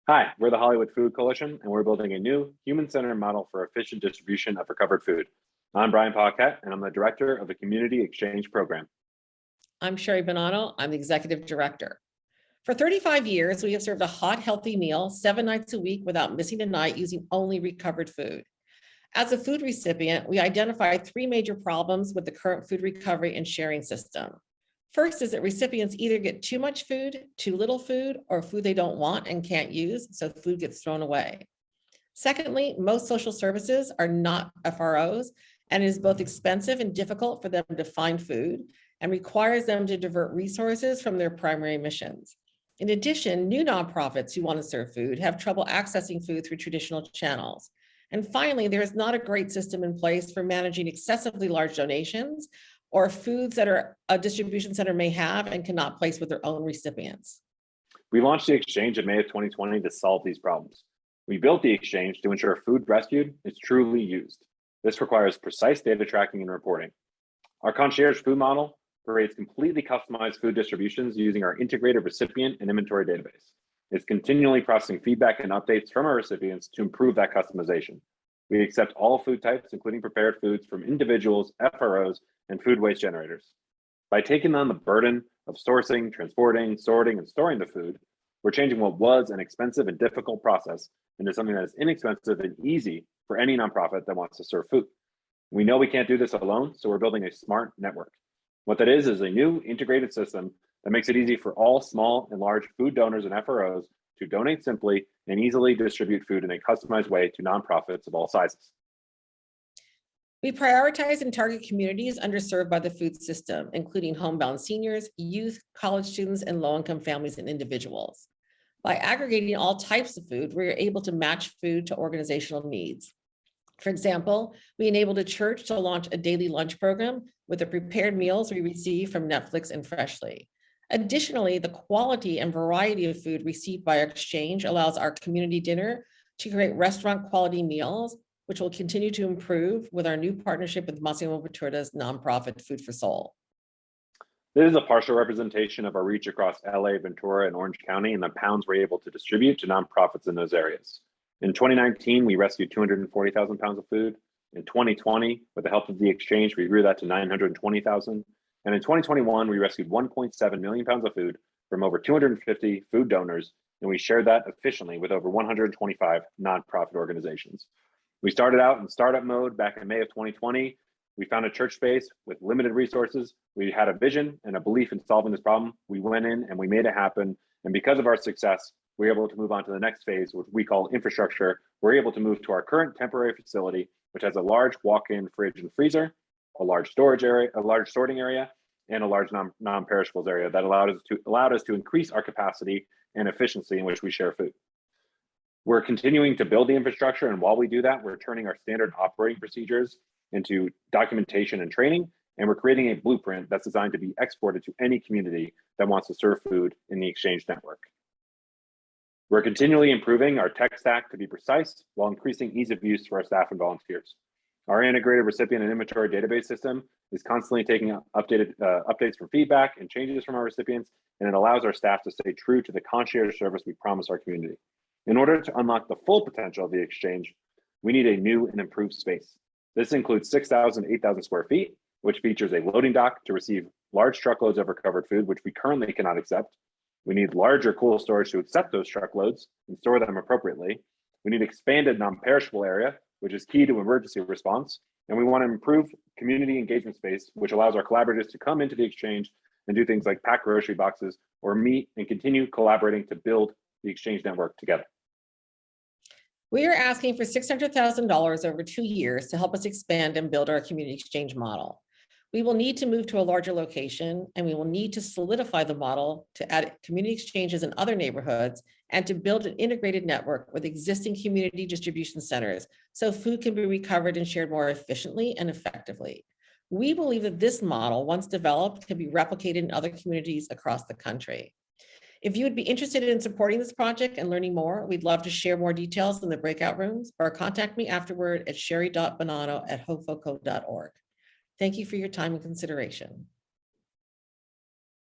Hi, we're the Hollywood Food Coalition, and we're building a new human-centered model for efficient distribution of recovered food. I'm Brian Paquette, and I'm the director of the Community Exchange Program. I'm Sherry Bonanno. I'm the executive director. For 35 years, we have served a hot, healthy meal 7 nights a week without missing a night using only recovered food. As a food recipient, we identified 3 major problems with the current food recovery and sharing system. First is that recipients either get too much food, too little food, or food they don't want and can't use, so food gets thrown away. Secondly, most social services are not FROs, and it is both expensive and difficult for them to find food and requires them to divert resources from their primary missions. In addition, new nonprofits who want to serve food have trouble accessing food through traditional channels. And finally, there is not a great system in place for managing excessively large donations or foods that a distribution center may have and cannot place with their own recipients. We launched the exchange in May of 2020 to solve these problems. We built the exchange to ensure food rescued is truly used. This requires precise data tracking and reporting. Our concierge food model creates completely customized food distributions using our integrated recipient and inventory database. It's continually processing feedback and updates from our recipients to improve that customization. We accept all food types, including prepared foods from individuals, FROs, and food waste generators. By taking on the burden of sourcing, transporting, sorting, and storing the food, we're changing what was an expensive and difficult process into something that is inexpensive and easy for any nonprofit that wants to serve food. We know we can't do this alone, so we're building a smart network. What that is a new integrated system that makes it easy for all small and large food donors and FROs to donate simply and easily distribute food in a customized way to nonprofits of all sizes. We prioritize and target communities underserved by the food system, including homebound seniors, youth, college students, and low-income families and individuals. By aggregating all types of food, we are able to match food to organizational needs. For example, we enabled a church to launch a daily lunch program with the prepared meals we receive from Netflix and Freshly. Additionally, the quality and variety of food received by our exchange allows our community dinner to create restaurant quality meals, which will continue to improve with our new partnership with Massimo Botturda's nonprofit Food for Soul. This is a partial representation of our reach across LA, Ventura, and Orange County and the pounds we're able to distribute to nonprofits in those areas. In 2019, we rescued 240,000 pounds of food. In 2020, with the help of the exchange, we grew that to 920,000. And in 2021, we rescued 1.7 million pounds of food from over 250 food donors, and we shared that efficiently with over 125 nonprofit organizations. We started out in startup mode back in May of 2020. We found a church space with limited resources. We had a vision and a belief in solving this problem. We went in and we made it happen. And because of our success, we were able to move on to the next phase, which we call infrastructure. We're able to move to our current temporary facility, which has a large walk-in fridge and freezer, a large storage area, a large sorting area, and a large non-perishables area that allowed us to increase our capacity and efficiency in which we share food. We're continuing to build the infrastructure, and while we do that, we're turning our standard operating procedures into documentation and training, and we're creating a blueprint that's designed to be exported to any community that wants to serve food in the exchange network. We're continually improving our tech stack to be precise while increasing ease of use for our staff and volunteers. Our integrated recipient and inventory database system is constantly taking updates from feedback and changes from our recipients, and it allows our staff to stay true to the concierge service we promise our community. In order to unlock the full potential of the exchange, we need a new and improved space. This includes 6,000, 8,000 square feet, which features a loading dock to receive large truckloads of recovered food, which we currently cannot accept. We need larger cool storage to accept those truckloads and store them appropriately. We need expanded non-perishable area, which is key to emergency response. And we want to improve community engagement space, which allows our collaborators to come into the exchange and do things like pack grocery boxes or meet and continue collaborating to build the exchange network together. We are asking for $600,000 over 2 years to help us expand and build our community exchange model. We will need to move to a larger location, and we will need to solidify the model to add community exchanges in other neighborhoods and to build an integrated network with existing community distribution centers so food can be recovered and shared more efficiently and effectively. We believe that this model, once developed, can be replicated in other communities across the country. If you would be interested in supporting this project and learning more, we'd love to share more details in the breakout rooms, or contact me afterward at sherry.bonanno@hofoco.org. Thank you for your time and consideration.